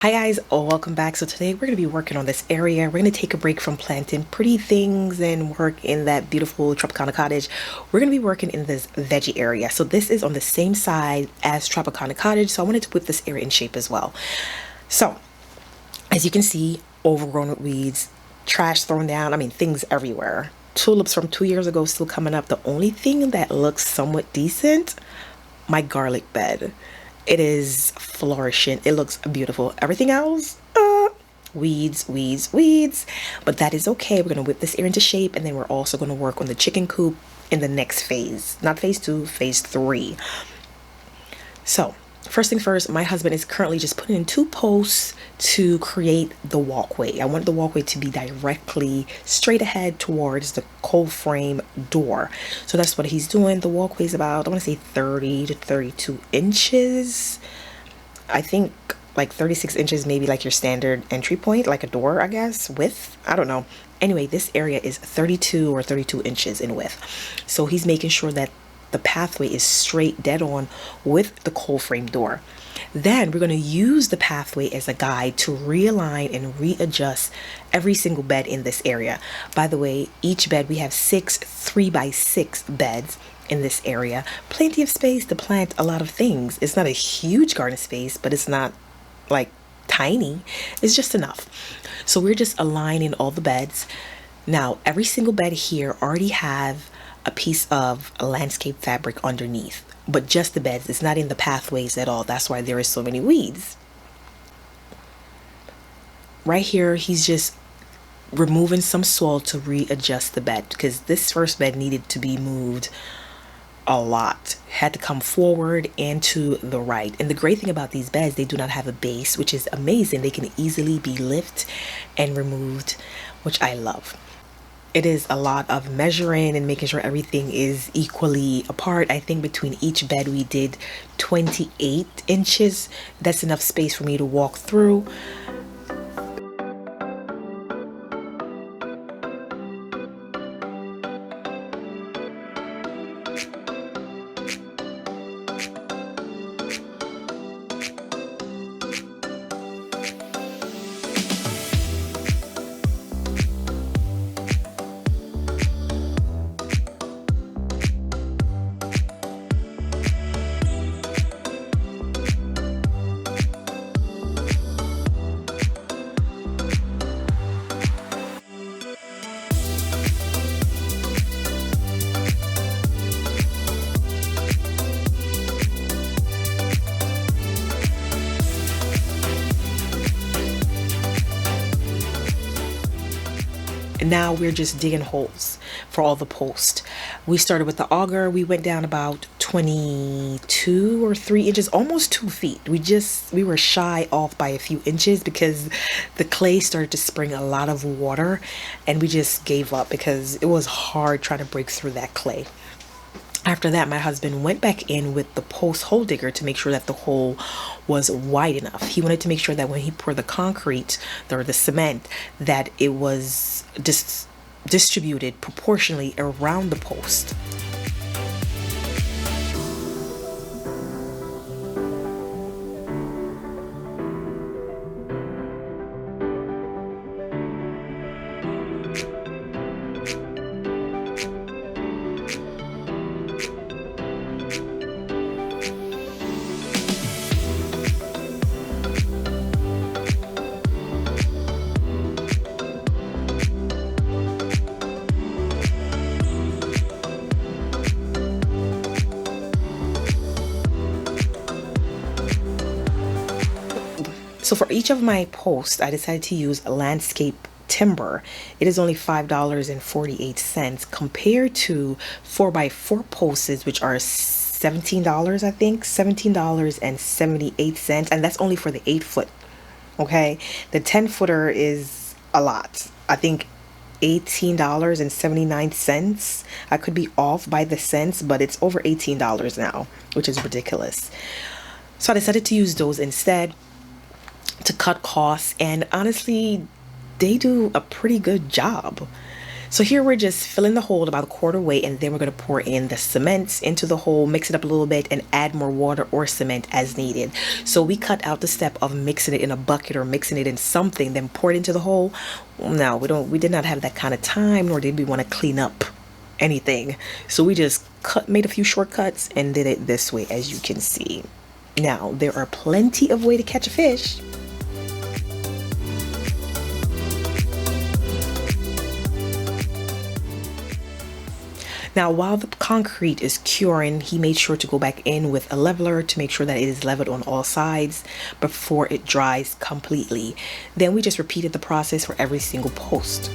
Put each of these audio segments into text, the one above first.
Hi guys, welcome back. So today we're going to be working on this area. We're going to take a break from planting pretty things and work in that beautiful Tropicana cottage. We're going to be working in this veggie area. So this is on the same side as Tropicana cottage. So I wanted to put this area in shape as well. So as you can see, overgrown with weeds, trash thrown down. I mean, things everywhere. Tulips from 2 years ago still coming up. The only thing that looks somewhat decent, my garlic bed. It is flourishing. It looks beautiful. Everything else, weeds, weeds, weeds. But that is okay. We're going to whip this area into shape, and then we're also going to work on the chicken coop in the next phase. Not phase 2, phase 3. So, first thing first, my husband is currently just putting in 2 posts to create the walkway. I want the walkway to be directly straight ahead towards the cold frame door. So that's what he's doing. The walkway is about, I want to say 30 to 32 inches. I think like 36 inches, maybe like your standard entry point, like a door, I guess, width. I don't know. Anyway, this area is 32 or 32 inches in width. So he's making sure that the pathway is straight dead on with the cold frame door. Then we're going to use the pathway as a guide to realign and readjust every single bed in this area. By the way, each bed, we have 6 3x6 beds in this area. Plenty of space to plant a lot of things. It's not a huge garden space, but it's not like tiny. It's just enough. So we're just aligning all the beds. Now, every single bed here already have a piece of landscape fabric underneath, but just the beds. It's not in the pathways at all. That's why there is so many weeds. Right here, he's just removing some soil to readjust the bed, because this first bed needed to be moved a lot. Had to come forward and to the right. And the great thing about these beds, they do not have a base, which is amazing. They can easily be lifted and removed, which I love. It is a lot of measuring and making sure everything is equally apart. I think between each bed we did 28 inches. That's enough space for me to walk through. And now we're just digging holes for all the posts. We started with the auger. We went down about 22 or 3 inches, almost 2 feet. We were shy off by a few inches because the clay started to spring a lot of water, and we just gave up because it was hard trying to break through that clay. After that, my husband went back in with the post hole digger to make sure that the hole was wide enough. He wanted to make sure that when he poured the concrete or the cement, that it was distributed proportionally around the post. So for each of my posts, I decided to use landscape timber. It is only $5.48 compared to 4x4 posts, which are $17, I think, $17.78, and that's only for the 8-foot. Okay, the 10-footer is a lot. I think $18.79. I could be off by the cents, but it's over $18 now, which is ridiculous. So I decided to use those instead to cut costs, and honestly, they do a pretty good job. So here we're just filling the hole about a quarter way, and then we're going to pour in the cement into the hole, mix it up a little bit, and add more water or cement as needed. So we cut out the step of mixing it in a bucket or mixing it in something, then pour it into the hole. No, we did not have that kind of time, nor did we want to clean up anything. So we just made a few shortcuts and did it this way, as you can see. Now, there are plenty of ways to catch a fish. Now, while the concrete is curing, he made sure to go back in with a leveler to make sure that it is leveled on all sides before it dries completely. Then we just repeated the process for every single post.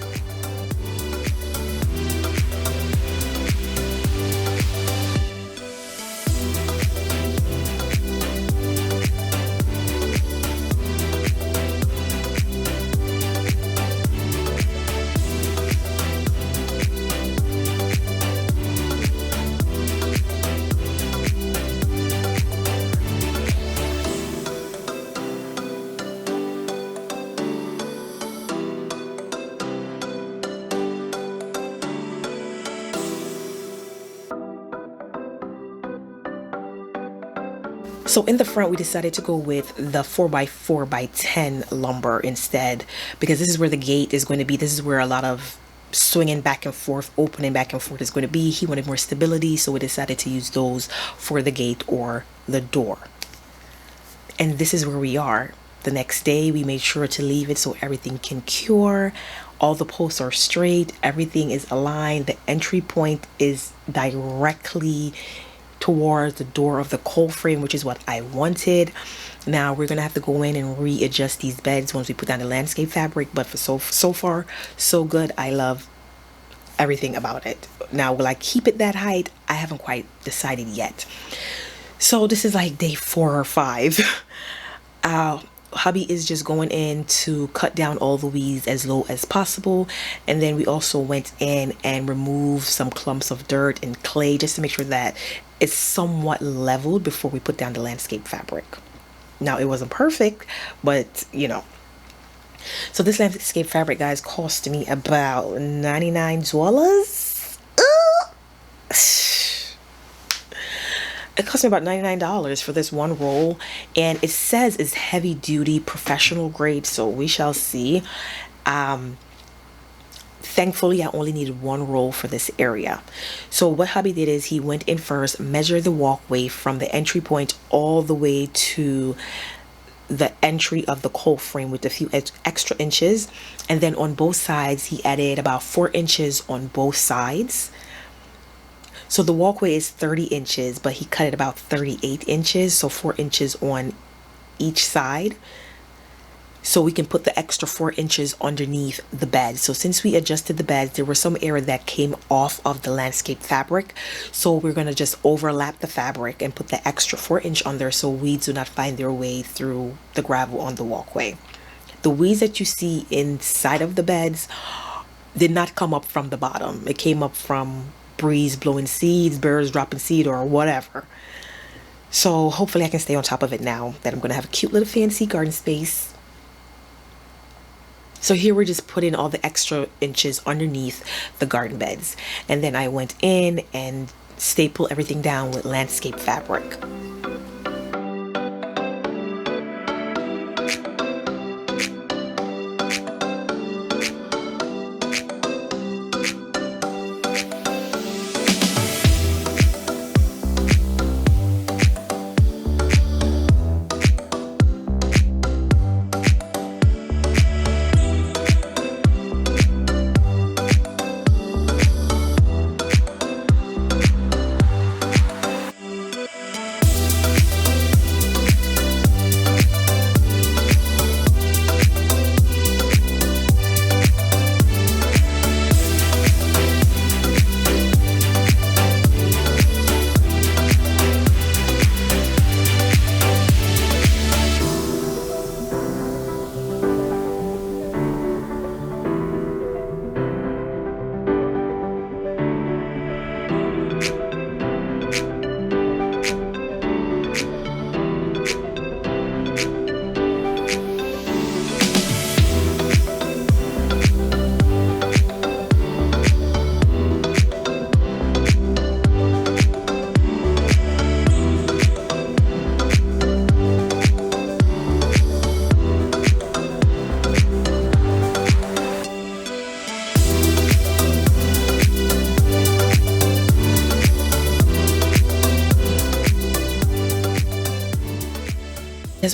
So in the front, we decided to go with the 4x4x10 lumber instead, because this is where the gate is going to be. This is where a lot of swinging back and forth, opening back and forth is going to be. He wanted more stability, so we decided to use those for the gate or the door. And this is where we are. The next day, we made sure to leave it so everything can cure. All the posts are straight. Everything is aligned. The entry point is directly towards the door of the cold frame, which is what I wanted. Now we're gonna have to go in and readjust these beds once we put down the landscape fabric, but for so far so good. I love everything about it. Now, will I keep it that height? I haven't quite decided yet. So this is like day 4 or 5. Hubby is just going in to cut down all the weeds as low as possible, and then we also went in and removed some clumps of dirt and clay just to make sure that it's somewhat leveled before we put down the landscape fabric. Now, it wasn't perfect, but you know. So this landscape fabric, guys, cost me about $99. It cost me about $99 for this one roll, and it says it's heavy duty professional grade, so we shall see. Thankfully, I only needed one roll for this area. So what hubby did is he went in first, measured the walkway from the entry point all the way to the entry of the cold frame with a few extra inches, and then on both sides he added about 4 inches on both sides. So the walkway is 30 inches, but he cut it about 38 inches, so 4 inches on each side, so we can put the extra 4 inches underneath the bed. So since we adjusted the beds, there was some area that came off of the landscape fabric, so we're going to just overlap the fabric and put the extra 4 inch on there so weeds do not find their way through the gravel on the walkway. The weeds that you see inside of the beds did not come up from the bottom. It came up from breeze blowing seeds, birds dropping seed, or whatever. So hopefully I can stay on top of it now that I'm going to have a cute little fancy garden space. So here we're just putting all the extra inches underneath the garden beds, and then I went in and stapled everything down with landscape fabric.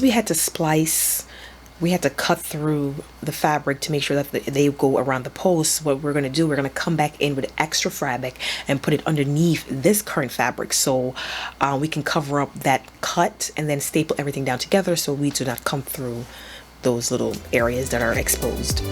we had to splice, we had to cut through the fabric to make sure that they go around the posts. What we're going to do, we're going to come back in with extra fabric and put it underneath this current fabric, so we can cover up that cut and then staple everything down together so weeds do not come through those little areas that are exposed.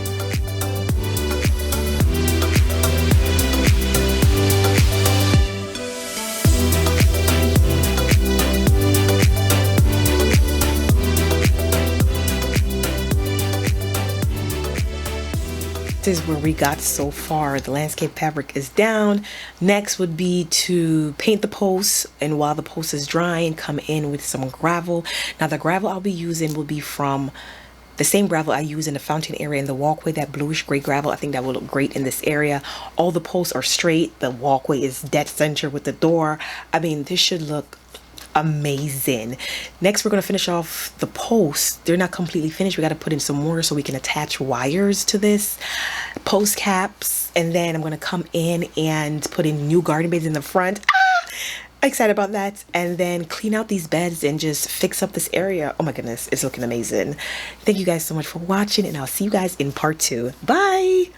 This is where we got so far. The landscape fabric is down. Next would be to paint the posts, and while the post is drying, come in with some gravel. Now the gravel I'll be using will be from the same gravel I use in the fountain area in the walkway, that bluish gray gravel. I think that will look great in this area. All the posts are straight. The walkway is dead center with the door. I mean, this should look amazing. Next, we're going to finish off the posts. They're not completely finished. We got to put in some more so we can attach wires to this post caps, and then I'm going to come in and put in new garden beds in the front. Excited about that. And then clean out these beds and just fix up this area. Oh my goodness, it's looking amazing. Thank you guys so much for watching, and I'll see you guys in part 2. Bye.